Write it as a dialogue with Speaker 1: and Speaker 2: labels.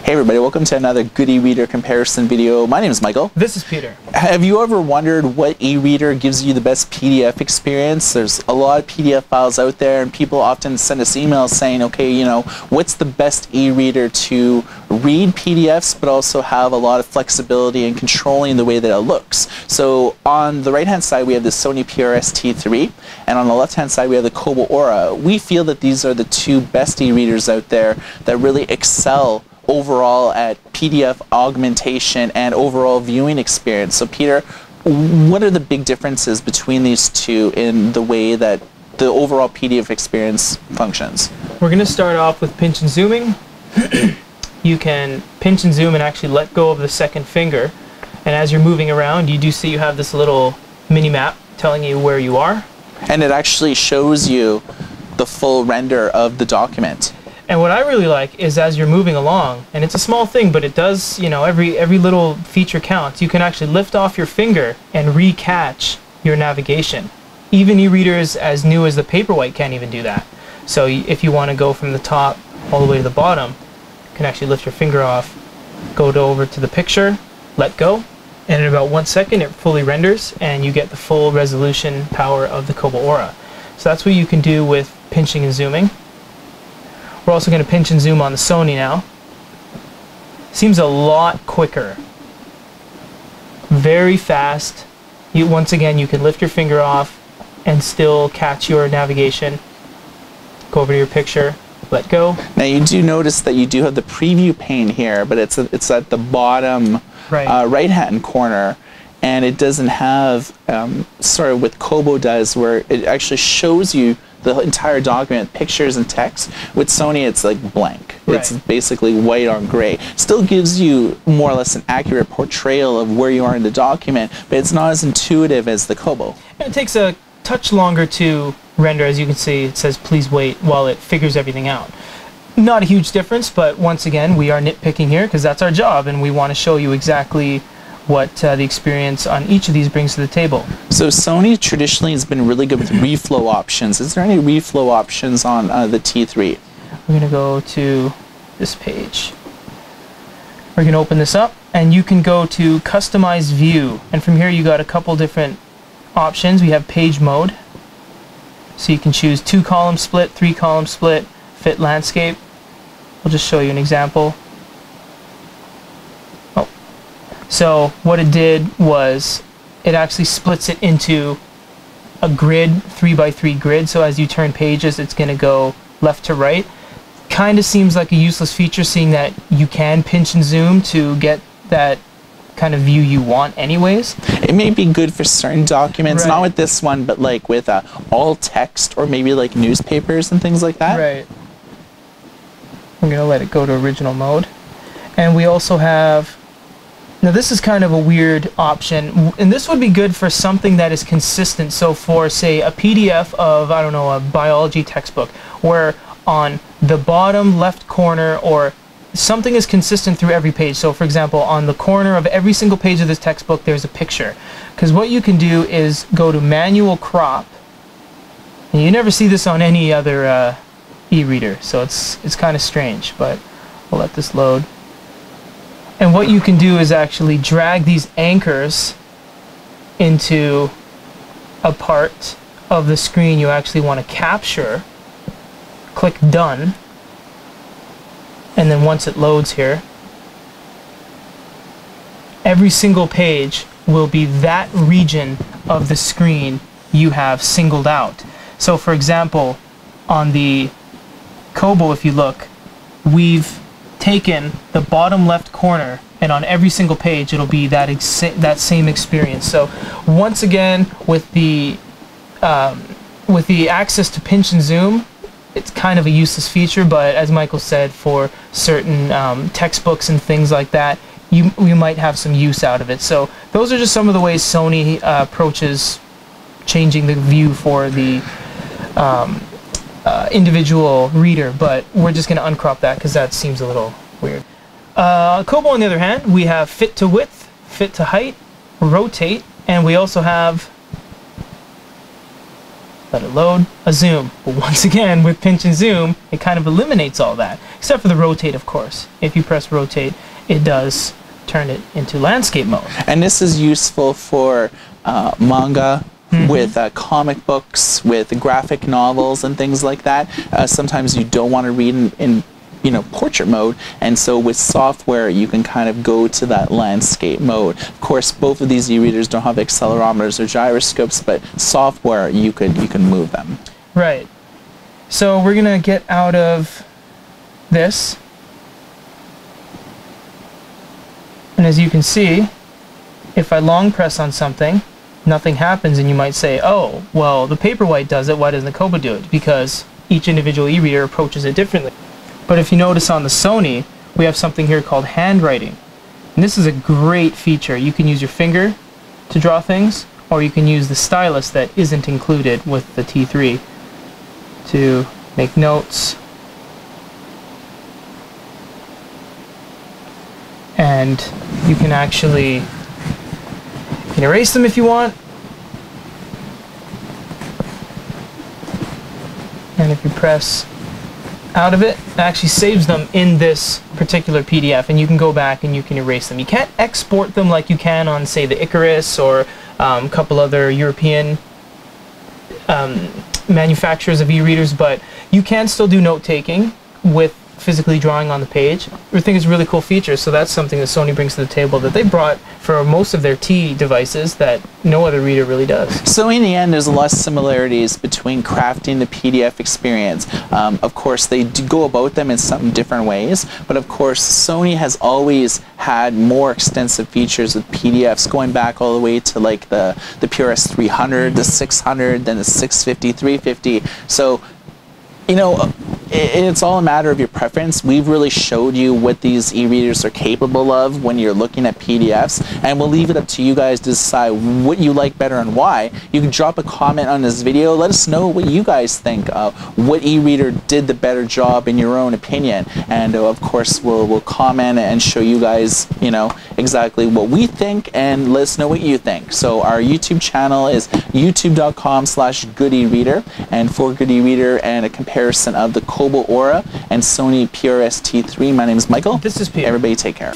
Speaker 1: Hey everybody, welcome to another good e-reader comparison video. My name is Michael.
Speaker 2: This is Peter.
Speaker 1: Have you ever wondered what e-reader gives you the best PDF experience? There's a lot of PDF files out there and people often send us emails saying, okay, you know, what's the best e-reader to read PDFs but also have a lot of flexibility and controlling the way that it looks? So on the right hand side we have the Sony PRS T3 and on the left hand side we have the Kobo Aura. We feel that these are the two best e-readers out there that really excel overall at PDF augmentation and overall viewing experience. So Peter, what are the big differences between these two in the way that the overall PDF experience functions?
Speaker 2: We're going to start off with pinch and zooming. You can pinch and zoom and actually let go of the second finger, and as you're moving around you do see you have this little mini map telling you where you are. And
Speaker 1: it actually shows you the full render of the document.
Speaker 2: And what I really like is as you're moving along, and it's a small thing, but it does, you know, every little feature counts. You can actually lift off your finger and recatch your navigation. Even e-readers as new as the Paperwhite can't even do that. So if you want to go from the top all the way to the bottom, you can actually lift your finger off, over to the picture, let go, and in about 1 second it fully renders and you get the full resolution power of the Kobo Aura. So that's what you can do with pinching and zooming. We're also going to pinch and zoom on the Sony now. Seems a lot quicker. Very fast. Once again, you can lift your finger off and still catch your navigation. Go over to your picture, let go.
Speaker 1: Now you do notice that you do have the preview pane here, but it's at the bottom right-hand corner. And it doesn't have, sort of what Kobo does, where it actually shows you the entire document, pictures and text. With Sony, it's like blank.
Speaker 2: Right.
Speaker 1: It's basically white on gray. Still gives you more or less an accurate portrayal of where you are in the document, but it's not as intuitive as the Kobo.
Speaker 2: And it takes a touch longer to render. As you can see, it says please wait while it figures everything out. Not a huge difference, but once again, we are nitpicking here because that's our job, and we want to show you exactly what the experience on each of these brings to the table.
Speaker 1: So Sony traditionally has been really good with reflow options. Is there any reflow options on the T3?
Speaker 2: We're going to go to this page. We're going to open this up and you can go to customize view, and from here you got a couple different options. We have page mode, so you can choose 2-column split, 3-column split, fit landscape. I'll just show you an example. So what it did was it actually splits it into a grid, 3x3 grid, so as you turn pages it's going to go left to right. Kind of seems like a useless feature, seeing that you can pinch and zoom to get that kind of view you want anyways.
Speaker 1: It may be good for certain documents,
Speaker 2: right.
Speaker 1: Not with this one, but like with all text or maybe like newspapers and things like that.
Speaker 2: Right. I'm going to let it go to original mode. And we also have, now this is kind of a weird option, and this would be good for something that is consistent. So for, say, a PDF of, I don't know, a biology textbook, where on the bottom left corner or something is consistent through every page. So for example, on the corner of every single page of this textbook there's a picture. Because what you can do is go to manual crop, and you never see this on any other e-reader, so it's kind of strange, but we'll let this load. And what you can do is actually drag these anchors into a part of the screen you actually want to capture. Click done. And then once it loads here, every single page will be that region of the screen you have singled out. So for example, on the Kobo, if you look, we've taken the bottom left corner, and on every single page it'll be that same experience. So once again, with the access to pinch and zoom, it's kind of a useless feature, but as Michael said, for certain textbooks and things like that, you might have some use out of it. So those are just some of the ways Sony approaches changing the view for the individual reader, but we're just going to uncrop that because that seems a little weird. Kobo, on the other hand, we have fit to width, fit to height, rotate, and we also have let it load, a zoom. But once again, with pinch and zoom, it kind of eliminates all that, except for the rotate, of course. If you press rotate, it does turn it into landscape mode.
Speaker 1: And this is useful for manga, with comic books, with graphic novels and things like that. Sometimes you don't want to read in portrait mode, and so with software you can kind of go to that landscape mode. Of course, both of these e-readers don't have accelerometers or gyroscopes, but software you can move them.
Speaker 2: Right. So we're gonna get out of this, and as you can see, if I long press on something, nothing happens, and you might say, oh, well, the Paperwhite does it, why doesn't the Kobo do it? Because each individual e-reader approaches it differently. But if you notice on the Sony, we have something here called handwriting. And this is a great feature. You can use your finger to draw things, or you can use the stylus that isn't included with the T3 to make notes. And you can actually erase them if you want. And if you press out of it, it actually saves them in this particular PDF, and you can go back and you can erase them. You can't export them like you can on, say, the Icarus or a couple other European manufacturers of e-readers, but you can still do note-taking with physically drawing on the page. I think it's a really cool feature, so that's something that Sony brings to the table that they brought for most of their T devices that no other reader really does.
Speaker 1: So in the end, there's a lot of similarities between crafting the PDF experience. Of course, they do go about them in some different ways, but of course, Sony has always had more extensive features with PDFs, going back all the way to like the PRS 300, the 600, then the 650, 350. So, it's all a matter of your preference. We've really showed you what these e-readers are capable of when you're looking at PDFs, and we'll leave it up to you guys to decide what you like better and why. You can drop a comment on this video. Let us know what you guys think. What e-reader did the better job in your own opinion, and of course we'll comment and show you guys exactly what we think, and let us know what you think. So our YouTube channel is youtube.com/goodereader, and for Good e-reader and a comparison of the Kobo Aura and Sony PRS T3. My name is Michael.
Speaker 2: This is Peter.
Speaker 1: Everybody take care.